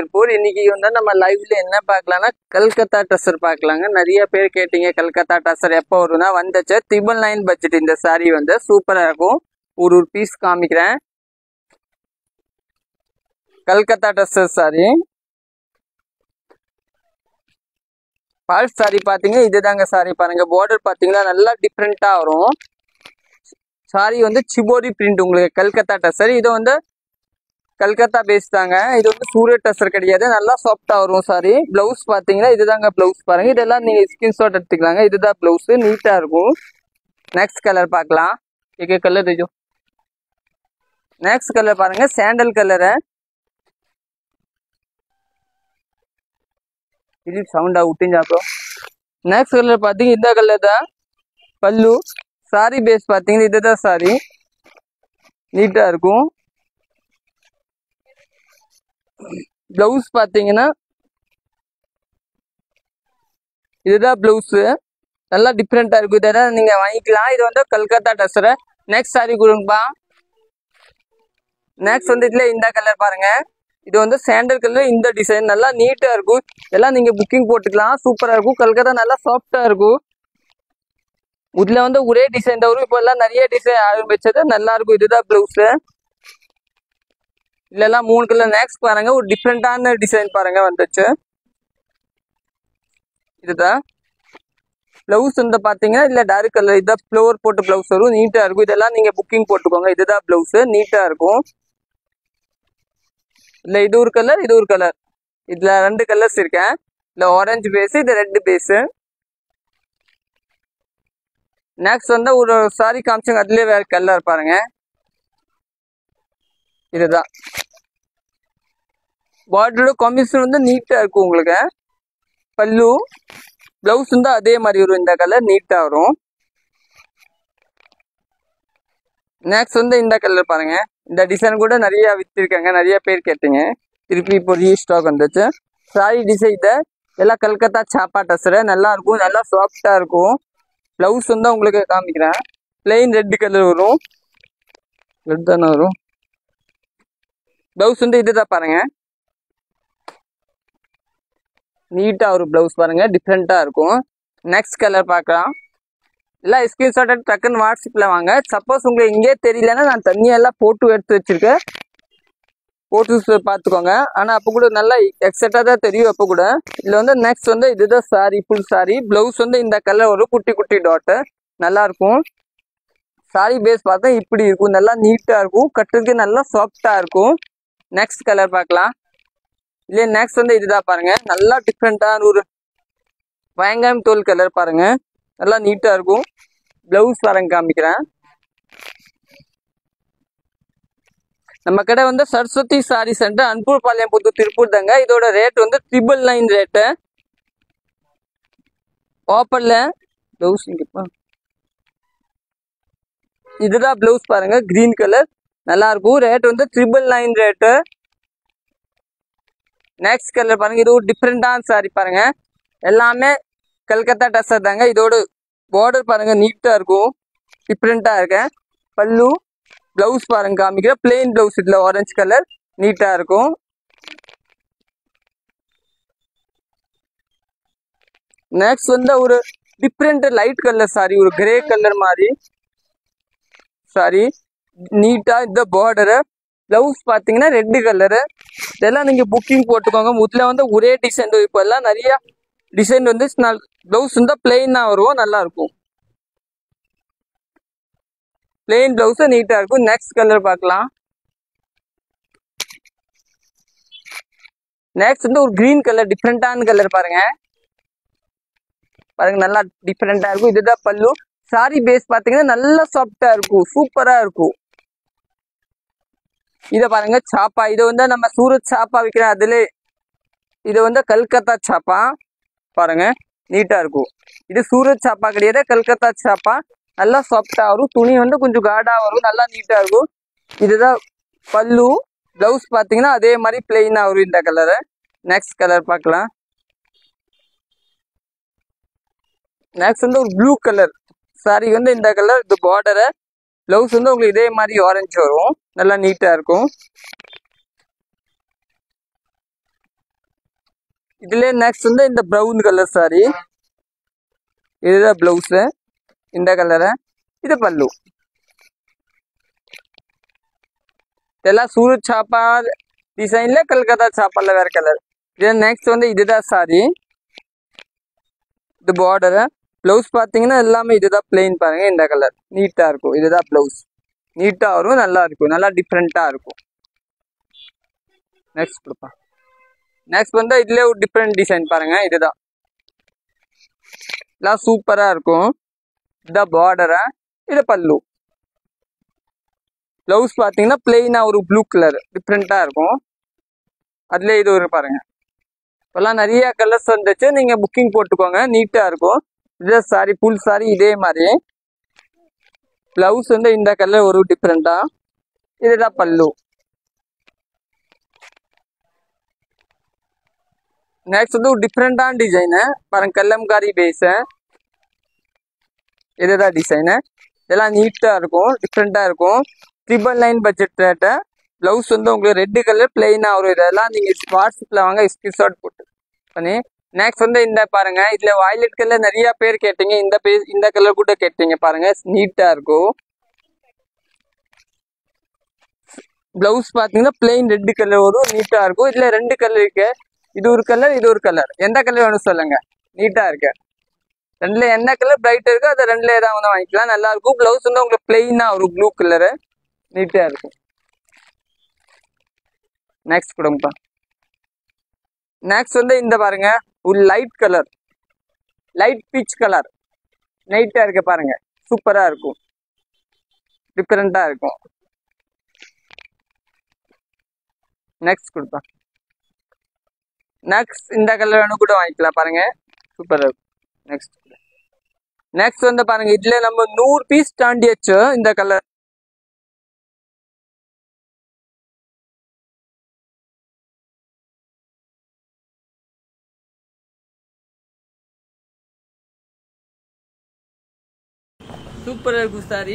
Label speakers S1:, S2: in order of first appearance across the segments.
S1: திருப்பூர். இன்னைக்கு வந்து நம்ம லைவ்ல என்ன பார்க்கலாம்னா கல்கத்தா டசர் பார்க்கலாங்க. நிறைய பேர் கேட்டீங்க கல்கத்தா டசர் எப்போ வரும்னா வந்துச்சு. 999 பட்ஜெட் இந்த சாரி வந்து சூப்பரா இருக்கும். ஒரு பீஸ் காமிக்கிறேன். கல்கத்தா டசர் சாரி பால் சாரி பாத்தீங்க, இதுதாங்க சாரி பாருங்க. பார்டர் பாத்தீங்கன்னா நல்லா டிஃப்ரெண்டா வரும். சாரி வந்து சிபோரி பிரிண்ட் உங்களுக்கு கல்கத்தா டசர். இது வந்து கல்கத்தா பேஸ் தாங்க. இது வந்து சூரத் டசர் கிடையாது. நல்லா சாஃப்டா வரும் சாரி. பிளவுஸ் பாத்தீங்கன்னா இதுதாங்க பிளவுஸ் பாருங்க. இதெல்லாம் நீங்க ஸ்கிரீன்ஷாட் எடுத்துக்கலாங்க. இதுதான் பிளவுஸ், நீட்டா இருக்கும். நெக்ஸ்ட் கலர் பார்க்கலாம். एक कलर दे जो नेक्स्ट कलर பாருங்க, சாண்டல் கலர். இது சவுண்டா விட்டுஞ்சாக்கோ. நெக்ஸ்ட் கலர் பாத்தீங்க, இந்த கலர் தான் பல்லு. சாரி பேஸ் பாத்தீங்கன்னா இதுதான் சாரி, நீட்டா இருக்கும். பிளவுஸ் பாத்தீங்கன்னா இதுதான் பிளவுஸ், நல்லா டிஃப்ரெண்டா இருக்கும். இதெல்லாம் நீங்க வாங்கிக்கலாம். இது வந்து கல்கத்தா டசர். நெக்ஸ்ட் சாரி கொடுங்கப்பா. நெக்ஸ்ட் வந்து இதுல இந்த கலர் பாருங்க. இது வந்து சாண்டல் கலர். இந்த டிசைன் நல்லா நீட்டா இருக்கும். இதெல்லாம் நீங்க புக்கிங் போட்டுக்கலாம். சூப்பரா இருக்கும். கல்கத்தா நல்லா சாஃப்டா இருக்கும். இதுல வந்து ஒரே டிசைன் தான் வரும். இப்போ எல்லாம் நிறைய டிசைன் ஆரம்பிச்சது, நல்லா இருக்கும். இதுதான் பிளவுஸ். இல்லெல்லாம் 3 கலர். நெக்ஸ்ட் பாருங்க, ஒரு டிஃப்ரெண்டான டிசைன் பாருங்க வந்துச்சு. இதுதான் பிளவுஸ் வந்து பாத்தீங்கன்னா இல்ல டார்க் கலர். இதுதான் ஃப்ளவர் போட்டு பிளவுஸ் வரும். நீட்டா இருக்கும். இதெல்லாம் நீங்க புக்கிங் போட்டுக்கோங்க. இதுதான் பிளவுஸ், நீட்டா இருக்கும். இல்ல இது ஒரு கலர், இது ஒரு கலர். இதுல 2 கலர்ஸ் இருக்கேன். இல்ல ஆரஞ்சு பேஸ், இது ரெட் பேஸ். நெக்ஸ்ட் வந்து ஒரு சாரி காமிச்சுங்க, அதுலயே வேற கலர் பாருங்க. இதுதான் பார்டரோட காம்பினேஷன் வந்து நீட்டா இருக்கும் உங்களுக்கு. பல்லு பிளவுஸ் வந்து அதே மாதிரி வரும். இந்த கலர் நீட்டா வரும். நெக்ஸ்ட் வந்து இந்த கலர் பாருங்க. இந்த டிசைன் கூட நிறைய வித்திருக்காங்க, நிறைய பேர் கேட்டீங்க. திருப்பி இப்போ ரீஸ்டாக் வந்துச்சு. சாரி டிசைன் எல்லாம் கல்கத்தா சாப்பா டசர். நல்லா இருக்கும், நல்லா சாஃப்டா இருக்கும். பிளவுஸ் வந்து உங்களுக்கு காமிக்கிறேன். பிளெயின் ரெட் கலர் வரும். ரெட் தானே வரும். பிளவுஸ் வந்து இதுதான் பாருங்க, நீட்டா ஒரு பிளவுஸ் பாருங்க, டிஃப்ரெண்டா இருக்கும். நெக்ஸ்ட் கலர் பார்க்கலாம். எல்லாம் ஸ்கிரீன்ஷாட் டக்குன்னு வாட்ஸ்அப்ல வாங்க. சப்போஸ் உங்களுக்கு இங்கே தெரியலன்னா நான் தனியெல்லாம் போட்டு எடுத்து வச்சிருக்கேன், போட்டு பார்த்துக்கோங்க. ஆனா அப்போ கூட நல்லா எக்ஸாக்டா தான் தெரியும் அப்போ கூட. இதுல வந்து நெக்ஸ்ட் வந்து இதுதான் சாரி, ஃபுல் சாரி. பிளவுஸ் வந்து இந்த கலர் ஒரு குட்டி குட்டி டாட், நல்லா இருக்கும். சாரி பேஸ் பார்த்தா இப்படி இருக்கும், நல்லா நீட்டா இருக்கும். கட்டுறதுக்கு நல்லா சாஃப்டா இருக்கும். நெக்ஸ்ட் கலர் பார்க்கலாம். இல்லையா நெக்ஸ்ட் வந்து இதுதான் பாருங்க, நல்லா டிஃப்ரெண்டான ஒரு பயங்கரம் தோல் கலர் பாருங்க, நல்லா நீட்டா இருக்கும். பிளவுஸ் பாருங்க காமிக்கிறேன். நம்ம கடை வந்து சரஸ்வதி சாரி சென்டர், அன்பூர் பாளையம், புது திருப்பூர் தாங்க. இதோட ரேட் வந்து 999 ரேட்டு. ஆப்பர்ல பிளவுஸ் இதுதான் பிளவுஸ் பாருங்க, கிரீன் கலர், நல்லா இருக்கும். ரேட் வந்து 999 ரேட்டு. நெக்ஸ்ட் கலர் பாருங்க, இது ஒரு டிஃப்ரெண்டான சாரி பாருங்க. எல்லாமே கல்கத்தா டசர் தாங்க. இதோட பார்டர் பாருங்க, நீட்டா இருக்கும், டிஃப்ரெண்டா இருக்கு. பல்லு பிளவுஸ் பாருங்க காமிக்கிற, பிளெயின் பிளவுஸ். இதுல ஆரஞ்சு கலர், நீட்டா இருக்கும். நெக்ஸ்ட் வந்து ஒரு டிஃப்ரெண்ட் லைட் கலர் சாரி, ஒரு கிரே கலர் மாதிரி சாரி, நீட்டா. இந்த பார்டரு பிளவுஸ் பாத்தீங்கன்னா ரெட் கலரு. இதெல்லாம் நீங்க புக்கிங் போட்டுக்கோங்க. முதல்ல வந்து ஒரே டிசைன், இப்போ எல்லாம் நிறைய டிசைன் வந்து பிளவுஸ் வந்து பிளெயினா வரும், நல்லா இருக்கும். பிளெயின் பிளவுஸ் நீட்டா இருக்கும். நெக்ஸ்ட் கலர் பார்க்கலாம். நெக்ஸ்ட் வந்து ஒரு கிரீன் கலர், டிஃப்ரெண்டான கலர் பாருங்க. பாருங்க நல்லா டிஃப்ரெண்டா இருக்கும். இதுதான் பல்லு. சாரி பேஸ் பாத்தீங்கன்னா நல்லா சாஃப்டா இருக்கும், சூப்பரா இருக்கும். இத பாருங்க சாப்பா. இது வந்து நம்ம சூரத் சாப்பா விற்கிற, அதுல இது வந்து கல்கத்தா சாப்பா பாருங்க, நீட்டா இருக்கும். இது சூரத் சாப்பா கிடையாது, கல்கத்தா சாப்பா. நல்லா சாஃப்டா வரும். துணி வந்து கொஞ்சம் காடா வரும், நல்லா நீட்டா இருக்கும். இதுதான் பல்லு. பிளவுஸ் பாத்தீங்கன்னா அதே மாதிரி பிளெயினா வரும் இந்த கலரு. நெக்ஸ்ட் கலர் பார்க்கலாம். நெக்ஸ்ட் வந்து ஒரு ப்ளூ கலர் சாரி வந்து இந்த கலர். இது பார்டரு. பிளவுஸ் வந்து உங்களுக்கு இதே மாதிரி ஆரஞ்சு வரும், நல்லா நீட்டா இருக்கும். இதுல நெக்ஸ்ட் வந்து இந்த ப்ரௌன் கலர் சாரி, இதுதான் பிளவுஸ், இந்த கலரு, இது பல்லு. இதெல்லாம் சூரத் சாப்பா டிசைன்ல கல்கத்தா சாப்பால வேற கலர். இது நெக்ஸ்ட் வந்து இதுதான் சாரி, இது பார்டரு. பிளவுஸ் பாத்தீங்கன்னா எல்லாமே இதுதான் பிளெயின் பாருங்க, இந்த கலர் நீட்டா இருக்கும். இதுதான் பிளவுஸ், நீட்டா வரும், நல்லா இருக்கும், நல்லா டிஃப்ரெண்டா இருக்கும். நெக்ஸ்ட் கொடுப்பா. நெக்ஸ்ட் வந்து இதுல ஒரு டிஃப்ரெண்ட் டிசைன் பாருங்க, இதுதான் எல்லாம் சூப்பரா இருக்கும். இதுதான் பார்டரு, இது பல்லு. பிளவுஸ் பாத்தீங்கன்னா பிளெயினா ஒரு ப்ளூ கலர் டிஃப்ரெண்டா இருக்கும். அதுல இது ஒரு பாருங்க, இப்பெல்லாம் நிறைய கலர்ஸ் வந்துச்சு, நீங்க புக்கிங் போட்டுக்கோங்க, நீட்டா இருக்கும். இதுதான் சாரி, ஃபுல் சாரி இதே மாதிரி. பிளவுஸ் வந்து இந்த கலர் ஒரு டிஃப்ரெண்டா, இதுதான் பல்லு. நெக்ஸ்ட் வந்து ஒரு டிஃப்ரெண்டான டிசைனு பாருங்க, கல்லம்காரி பேஸ், இதுதான் டிசைனு. இதெல்லாம் நீட்டா இருக்கும், டிஃப்ரெண்டா இருக்கும். 999 பட்ஜெட் ரேட்டு. பிளவுஸ் வந்து உங்களுக்கு ரெட் கலர் பிளெயினா வரும். இதெல்லாம் நீங்க வாட்ஸ்அப்ல வாங்க, ஸ்கிரீன்ஷாட் போட்டு பண்ணி. நெக்ஸ்ட் வந்து இந்த பாருங்க, இதுல வயலட் கலர் நிறைய பேர் கேட்டீங்க, இந்த கலர் கூட கேட்டீங்க பாருங்க, நீட்டா இருக்கும். பிளவுஸ் பாத்தீங்கன்னா பிளெயின் ரெட் கலர் வரும், நீட்டா இருக்கும். இதுல 2 கலர் இருக்கு, இது ஒரு கலர், இது ஒரு கலர். எந்த கலர் வேணும் சொல்லுங்க, நீட்டா இருக்கு. ரெண்டுல என்ன கலர் பிரைட் இருக்கோ அதை ரெண்டுல ஏதாவது வந்து வாங்கிக்கலாம், நல்லா இருக்கும். பிளவுஸ் வந்து உங்களுக்கு பிளெயினா ஒரு ப்ளூ கலரு, நீட்டா இருக்கும். நெக்ஸ்ட் கொடுங்கப்பா. நெக்ஸ்ட் வந்து இந்த பாருங்க, ஒரு light colour, light peach colour, நைட்டா இருக்கு பாருங்க, சூப்பரா இருக்கும், டிஃபரெண்டா இருக்கும். நெக்ஸ்ட் கொடுப்பா. நெக்ஸ்ட் இந்த கலர் வேணும் கூட வாங்கிக்கலாம் பாருங்க, சூப்பரா இருக்கும். நெக்ஸ்ட் வந்து பாருங்க, இதுல நம்ம 100 பீஸ் தாண்டியாச்சு. இந்த கலர் சூப்பரா இருக்கும் சாரி.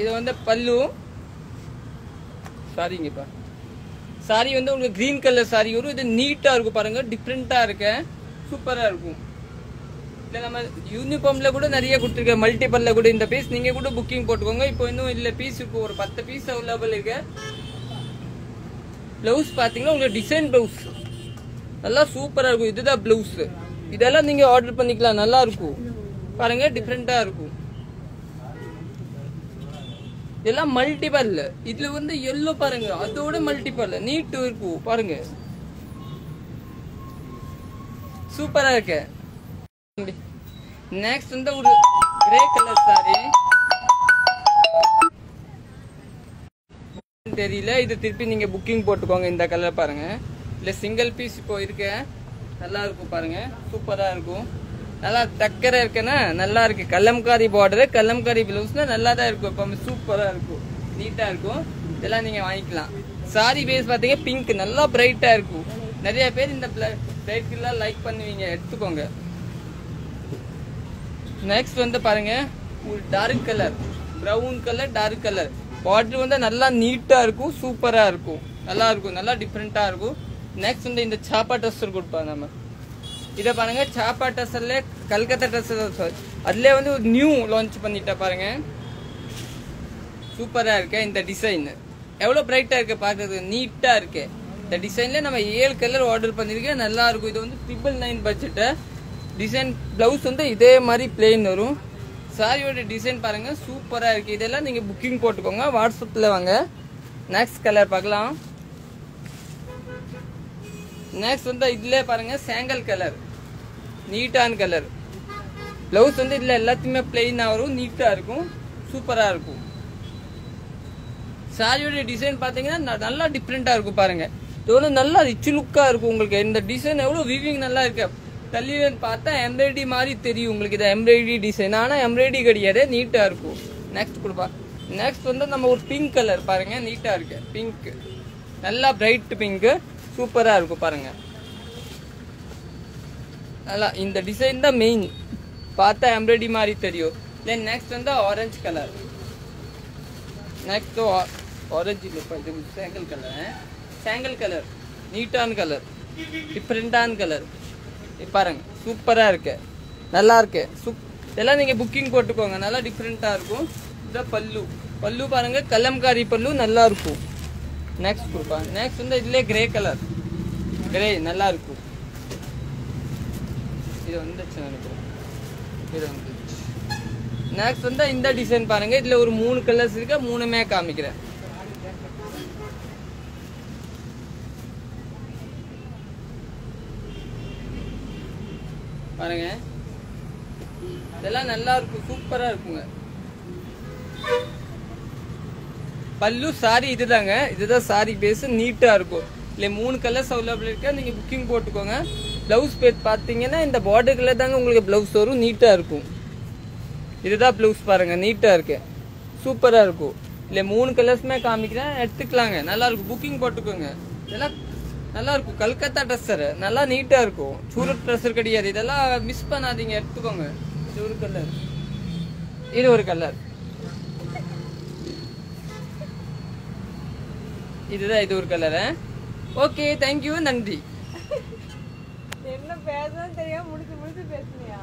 S1: இது வந்து பல்லு சாரிங்கப்பா. சாரி வந்து உங்களுக்கு கிரீன் கலர் சாரி வரும். இது நீட்டா இருக்கும் பாருங்க, டிஃப்ரெண்டா இருக்கு, சூப்பரா இருக்கும். இல்ல நம்ம யூனிஃபார்ம்ல கூட நிறைய கொடுத்துருக்க, மல்டிபல்ல கூட இந்த பீஸ் நீங்க கூட புக்கிங் போட்டுக்கோங்க. இப்போ இன்னும் இல்ல பீஸ் இருக்கு, ஒரு 10 பீஸ் அவைலபிள் இருக்கு. பிளவுஸ் பாத்தீங்கன்னா உங்களுக்கு டிசைன் பிளவுஸ் நல்லா சூப்பரா இருக்கும். இதுதான் பிளவுஸ், இதெல்லாம் நீங்க ஆர்டர் பண்ணிக்கலாம், நல்லா இருக்கும் பாருங்க, டிஃப்ரெண்டா இருக்கும். இதெல்லாம் மல்டிபல். இதுல வந்து எல்லோ பாருங்க, அதோட மல்டிபல் நீட் இருக்கும் பாருங்க, சூப்பரா இருக்கு. நெக்ஸ்ட் வந்து ஒரு கிரே கலர் சாரி, தெரியல, இது திருப்பி நீங்க புக்கிங் போட்டுக்கோங்க. இந்த கலர் பாருங்க, இல்ல சிங்கிள் பீஸ் இப்போ இருக்கு, நல்லா இருக்கும் பாருங்க, சூப்பரா இருக்கும். நல்லா டக்கரா இருக்குன்னா நல்லா இருக்கு. கல்லம்காரி பார்டர், கல்லம்காரி பிளவுஸ்னா நல்லா தான் இருக்கும், இப்போ சூப்பரா இருக்கும், நீட்டா இருக்கும். இதெல்லாம் நீங்க வாங்கிக்கலாம். சாரி பேஸ் பாத்தீங்க பிங்க், நல்லா பிரைட்டா இருக்கும். நிறைய பேர் இந்த பிரைட் எல்லாம் லைக் பண்ணுவீங்க, எடுத்துக்கோங்க. நெக்ஸ்ட் வந்து பாருங்க, ஒரு dark colour, brown colour, dark colour. Border வந்து நல்லா நீட்டா இருக்கும், சூப்பரா இருக்கும், நல்லா இருக்கும், நல்லா டிஃப்ரெண்டா இருக்கும். நெக்ஸ்ட் வந்து இந்த சாப்பா டஸ்டர் கொடுப்பா நம்ம. இதை பாருங்க, சாப்பா டஸ்டர்ல கல்கத்தா டஸ்டர், அதுல வந்து ஒரு நியூ லான்ச் பண்ணிட்டா பாருங்க, சூப்பரா இருக்கு. இந்த டிசைன் எவ்வளவு பிரைட்டா இருக்கு பாக்குறது, நீட்டா இருக்கு. இந்த டிசைன்ல நம்ம 7 கலர் ஆர்டர் பண்ணிருக்கேன், நல்லா இருக்கும். இது வந்து 999 பட்ஜெட். டிசைன் பிளவுஸ் வந்து இதே மாதிரி பிளெயின் வரும். சாரியோட டிசைன் பாருங்க, சூப்பரா இருக்கு. இதெல்லாம் நீங்க புக்கிங் போட்டுக்கோங்க, வாட்ஸ்அப்ல வாங்க. நெக்ஸ்ட் கலர் பார்க்கலாம். நெக்ஸ்ட் வந்து இதுல பாருங்க, சாங்கல் கலர், நீட்டான கலர். பிளவுஸ் வந்து இதுல எல்லாத்தையுமே பிளெயினா வரும், நீட்டா இருக்கும், சூப்பரா இருக்கும். சாரியோட டிசைன் பாத்தீங்கன்னா நல்லா டிஃப்ரெண்டா இருக்கும் பாருங்க. இது வந்து நல்லா ரிச் லுக்கா இருக்கும் உங்களுக்கு. இந்த டிசைன் எவ்வளவு வீவிங் நல்லா இருக்கு. தள்ளிவன் பார்த்தா எம்ப்ராய்டரி மாதிரி தெரியும் உங்களுக்கு, இது எம்ப்ராய்டரி டிசைன், ஆனா எம்ப்ராய்டரி கிடையாது, நீட்டா இருக்கும். நெக்ஸ்ட் கொடுப்பா. நெக்ஸ்ட் வந்து நம்ம ஒரு பிங்க் கலர் பாருங்க, நீட்டா இருக்கு, பிங்க், நல்லா பிரைட் பிங்க், சூப்பரா இருக்கும் பாருங்க. நல்லா இந்த டிசைன் தான் மெயின், பார்த்தா எம்ப்ராய்டரி மாதிரி தெரியும். தென் நெக்ஸ்ட் வந்து ஆரஞ்சு கலர். நெக்ஸ்ட் ஆரஞ்சு இல்லப்பா, இது சாங்கல் கலர், சாங்கல் கலர், நீட்டான கலர், டிஃப்ரெண்டான கலர் பாருங்க, சூப்பரா இருக்கு, நல்லா இருக்கு. இதெல்லாம் நீங்க புக்கிங் போட்டுக்கோங்க, நல்லா டிஃப்ரெண்டா இருக்கும். இதான் பல்லு. பல்லு பாருங்க, கலம்காரி பல்லு நல்லா இருக்கும். நெக்ஸ்ட் கொடுப்பாங்க. நெக்ஸ்ட் வந்து இதுல கிரே கலர், கிரே நல்லா இருக்கும். இது வந்துச்சு நினைக்கிறேன். இது வந்துச்சு. நெக்ஸ்ட் வந்து இந்த டிசைன் பாருங்க, இதுல ஒரு 3 கலர்ஸ் இருக்கு, 3மே காமிக்கிறேன். பாருங்க, இதெல்லாம் நல்லா இருக்கும், சூப்பரா இருக்குங்க. பல்லு சாரி இதுதாங்க, இதுதான் சாரி பேஸ், நீட்டா இருக்கும். இல்ல 3 கலர்ஸ் அவைலபிள் இருக்கு, நீங்க புக்கிங் போட்டுக்கோங்க. பிளவுஸ் பேஸ் பாத்தீங்கன்னா இந்த பார்டர் கலர் தாங்க உங்களுக்கு பிளவுஸ் வரும், நீட்டா இருக்கும். இதுதான் பிளவுஸ் பாருங்க, நீட்டா இருக்கு, சூப்பரா இருக்கும். இல்ல 3 கலர்ஸ்மே காமிக்கிறேன், எடுத்துக்கலாங்க, நல்லா இருக்கும். புக்கிங் போட்டுக்கோங்க. இதெல்லாம் நல்லா இருக்கும், கல்கத்தா ட்ரெஸ்ஸர், நல்லா நீட்டா இருக்கும். சூரத் ட்ரெஸ்ஸர் கிடையாது, இதெல்லாம் மிஸ் பண்ணாதீங்க, எடுத்துக்கோங்க. இது ஒரு கலர், இது ஒரு கலர், இதுதான் இது ஒரு கலர். ஓகே, தேங்க்யூ, நன்றி.
S2: என்ன பேசணும் தெரியாம முடிச்சு முடிச்சு பேசுனியா?